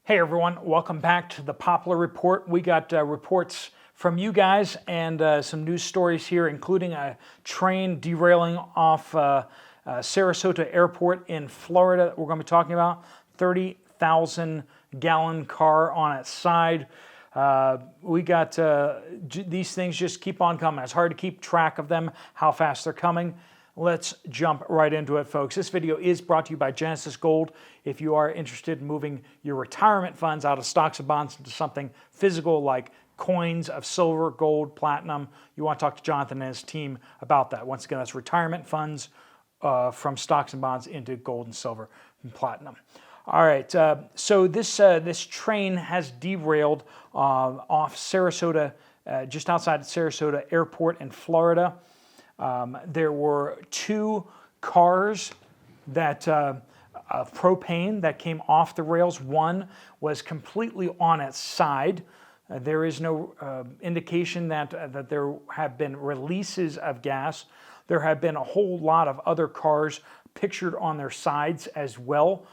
Hey everyone, welcome back to the Poplar Report. We got reports from you guys and some news stories here, including a train derailing off Sarasota Airport in Florida that we're going to be talking about. 30,000 gallon car on its side. We got these things just keep on coming. It's hard to keep track of them, how fast they're coming. Let's jump right into it, folks. This video is brought to you by Genesis Gold. If you are interested in moving your retirement funds out of stocks and bonds into something physical like coins of silver, gold, platinum, you want to talk to Jonathan and his team about that. Once again, that's retirement funds from stocks and bonds into gold and silver and platinum. All right, so this train has derailed off Sarasota, just outside Sarasota Airport in Florida. There were two cars that of propane that came off the rails. One was completely on its side. There is no indication that there have been releases of gas. There have been a whole lot of other cars pictured on their sides as well,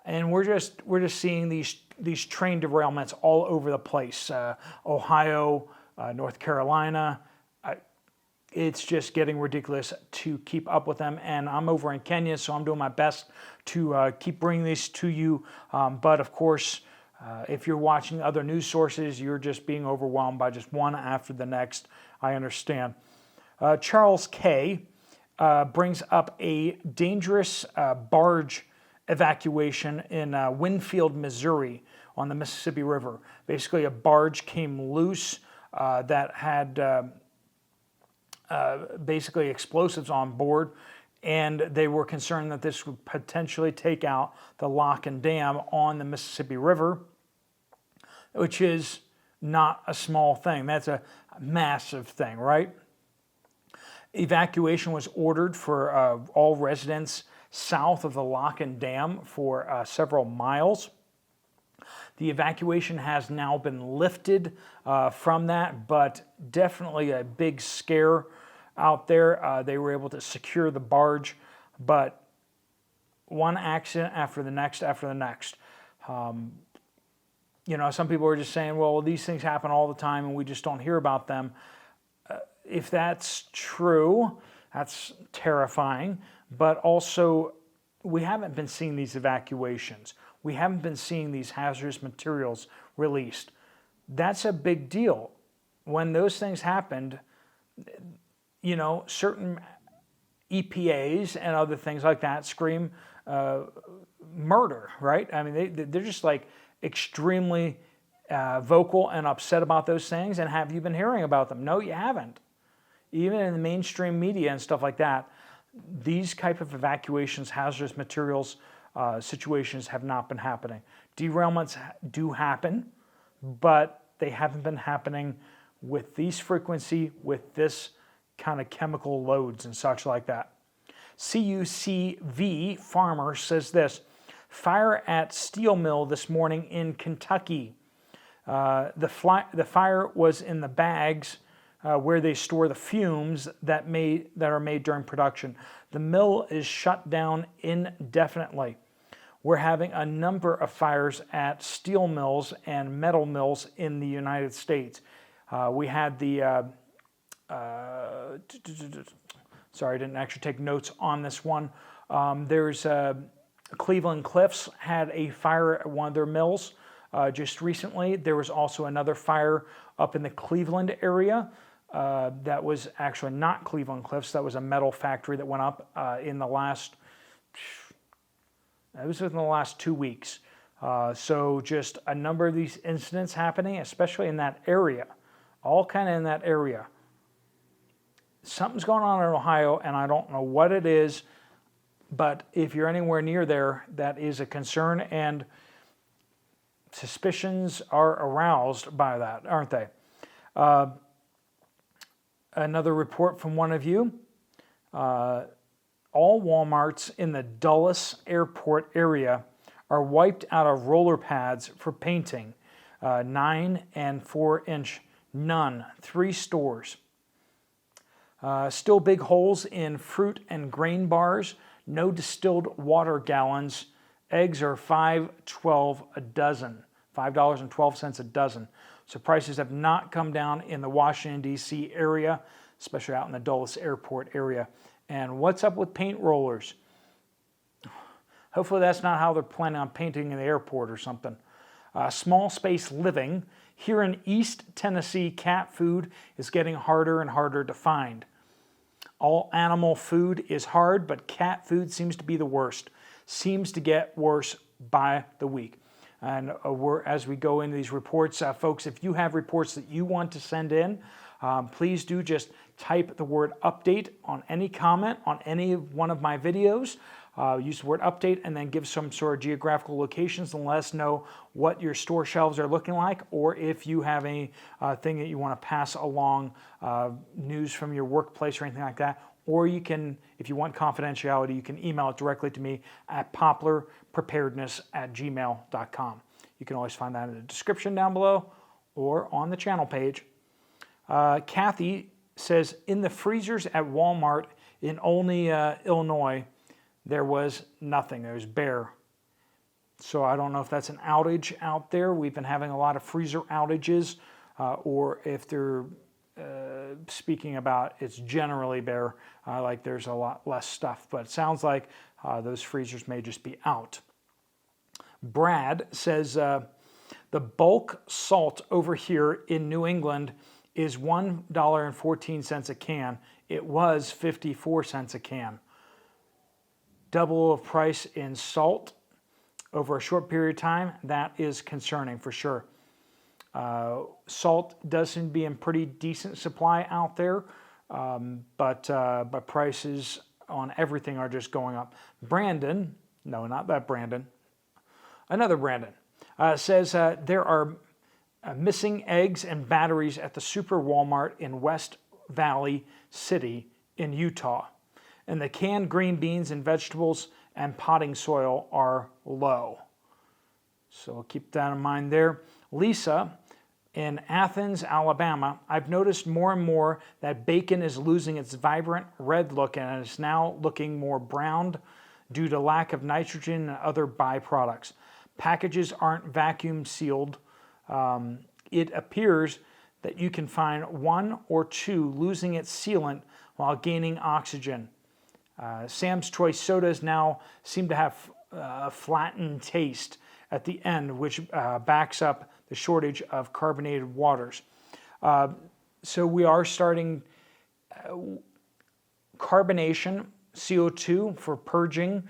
and we're just seeing these train derailments all over the place. Ohio, North Carolina. It's just getting ridiculous to keep up with them, and I'm over in Kenya, so I'm doing my best to keep bringing these to you. But of course, if you're watching other news sources, you're just being overwhelmed by just one after the next. I understand. Charles K. brings up a dangerous barge evacuation in Winfield, Missouri on the Mississippi River. Basically, a barge came loose that had basically explosives on board, and they were concerned that this would potentially take out the lock and dam on the Mississippi River, which is not a small thing. That's a massive thing, right? Evacuation was ordered for all residents south of the lock and dam for several miles. The evacuation has now been lifted from that, but definitely a big scare out there. They were able to secure the barge, but one accident after the next after the next. Some people are just saying, well, these things happen all the time and we just don't hear about them. If that's true, that's terrifying, but also we haven't been seeing these evacuations. We haven't been seeing these hazardous materials released. That's a big deal. When those things happened, certain EPAs and other things like that scream murder, right? I mean, they're just like extremely vocal and upset about those things. And have you been hearing about them? No, you haven't. Even in the mainstream media and stuff like that, these type of evacuations, hazardous materials, situations have not been happening. Derailments do happen, but they haven't been happening with these frequency, with this kind of chemical loads and such like that. CUCV Farmer says this: fire at steel mill this morning in Kentucky. The fire was in the bags where they store the fumes that are made during production. The mill is shut down indefinitely. We're having a number of fires at steel mills and metal mills in the United States. We had the, sorry, I didn't actually take notes on this one. There's Cleveland Cliffs had a fire at one of their mills just recently. There was also another fire up in the Cleveland area. That was actually not Cleveland Cliffs. That was a metal factory that went up in the last 2 weeks. So just a number of these incidents happening, especially in that area, all kind of in that area. Something's going on in Ohio, and I don't know what it is, but if you're anywhere near there, that is a concern, and suspicions are aroused by that, aren't they? Another report from one of you. All Walmarts in the Dulles Airport area are wiped out of roller pads for painting. 9 and 4 inch, none. 3 stores. Still big holes in fruit and grain bars. No distilled water gallons. Eggs are $5.12 a dozen. $5.12 a dozen. So prices have not come down in the Washington, D.C. area, especially out in the Dulles Airport area. And what's up with paint rollers? Hopefully that's not how they're planning on painting in the airport or something. Small space living. Here in East Tennessee, cat food is getting harder and harder to find. All animal food is hard, but cat food seems to be the worst. Seems to get worse by the week. And as we go into these reports, folks, if you have reports that you want to send in, please do just type the word update on any comment on any one of my videos. Use the word update and then give some sort of geographical locations and let us know what your store shelves are looking like, or if you have any thing that you want to pass along, news from your workplace or anything like that. Or you can, if you want confidentiality, you can email it directly to me at poplarpreparedness@gmail.com. You can always find that in the description down below or on the channel page. Kathy says, in the freezers at Walmart in Olney, Illinois, there was nothing. There was bare. So I don't know if that's an outage out there. We've been having a lot of freezer outages, or if they're speaking about it's generally bare, like there's a lot less stuff. But it sounds like those freezers may just be out. Brad says, the bulk salt over here in New England is $1.14 a can. It was 54 cents a can. Double of price in salt over a short period of time. That is concerning for sure. Salt does seem to be in pretty decent supply out there, but prices on everything are just going up. Brandon, no, not that Brandon, another Brandon, says there are missing eggs and batteries at the Super Walmart in West Valley City in Utah. And the canned green beans and vegetables and potting soil are low. So keep that in mind there. Lisa, in Athens, Alabama, I've noticed more and more that bacon is losing its vibrant red look and is now looking more browned due to lack of nitrogen and other byproducts. Packages aren't vacuum sealed. It appears that you can find one or two losing its sealant while gaining oxygen. Sam's Choice sodas now seem to have a flattened taste at the end, which backs up the shortage of carbonated waters. So we are starting carbonation, CO2 for purging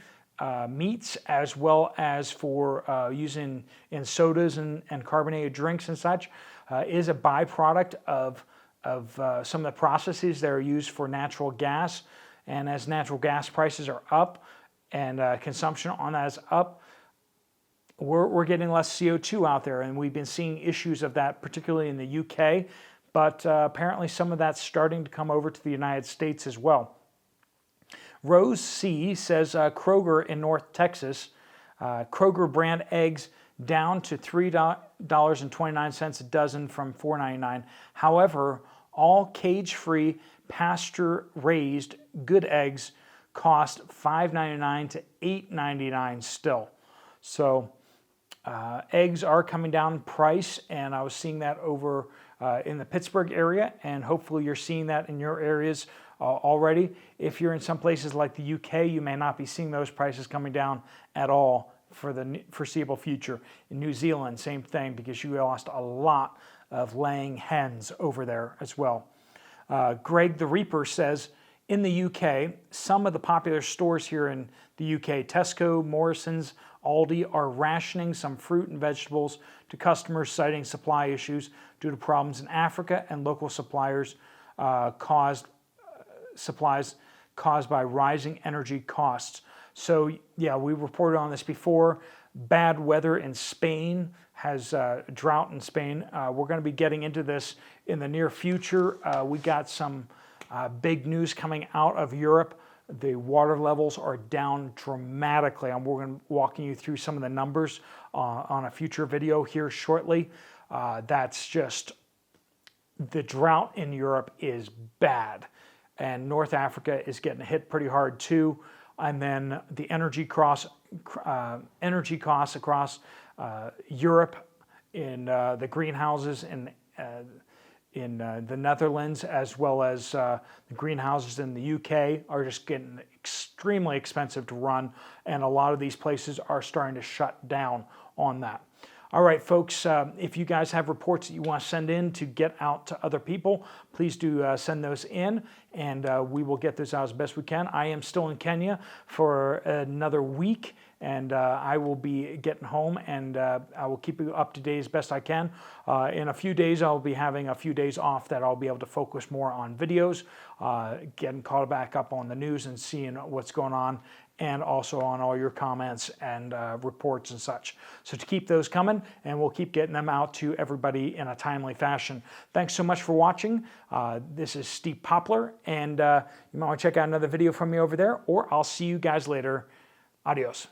meats, as well as for using in sodas and carbonated drinks and such, is a byproduct of some of the processes that are used for natural gas. And as natural gas prices are up and consumption on that is up, we're getting less CO2 out there. And we've been seeing issues of that, particularly in the UK. But apparently some of that's starting to come over to the United States as well. Rose C. says Kroger in North Texas, Kroger brand eggs down to $3.29 a dozen from $4.99. However, all cage-free, pasture-raised good eggs cost $5.99 to $8.99 still. So eggs are coming down in price, and I was seeing that over in the Pittsburgh area, and hopefully you're seeing that in your areas already. If you're in some places like the UK, you may not be seeing those prices coming down at all for the foreseeable future. In New Zealand, same thing, because you lost a lot of laying hens over there as well. Greg the Reaper says, in the UK, some of the popular stores here in the UK, Tesco, Morrison's, Aldi, are rationing some fruit and vegetables to customers, citing supply issues due to problems in Africa and local supplies caused by rising energy costs. So yeah, we reported on this before. Bad weather in Spain has drought in Spain. We're going to be getting into this in the near future. We got some big news coming out of Europe. The water levels are down dramatically. We're going to be walking you through some of the numbers on a future video here shortly. That's just, the drought in Europe is bad. And North Africa is getting hit pretty hard too. And then the energy costs across Europe the greenhouses in the Netherlands, as well as the greenhouses in the UK, are just getting extremely expensive to run, and a lot of these places are starting to shut down on that. All right, folks, if you guys have reports that you want to send in to get out to other people, please do send those in, and we will get those out as best we can. I am still in Kenya for another week, and I will be getting home, and I will keep you up to date as best I can. In a few days, I'll be having a few days off that I'll be able to focus more on videos, getting caught back up on the news and seeing what's going on, and also on all your comments and reports and such. So to keep those coming, and we'll keep getting them out to everybody in a timely fashion. Thanks so much for watching. This is Steve Poplar, and you might want to check out another video from me over there, or I'll see you guys later. Adios.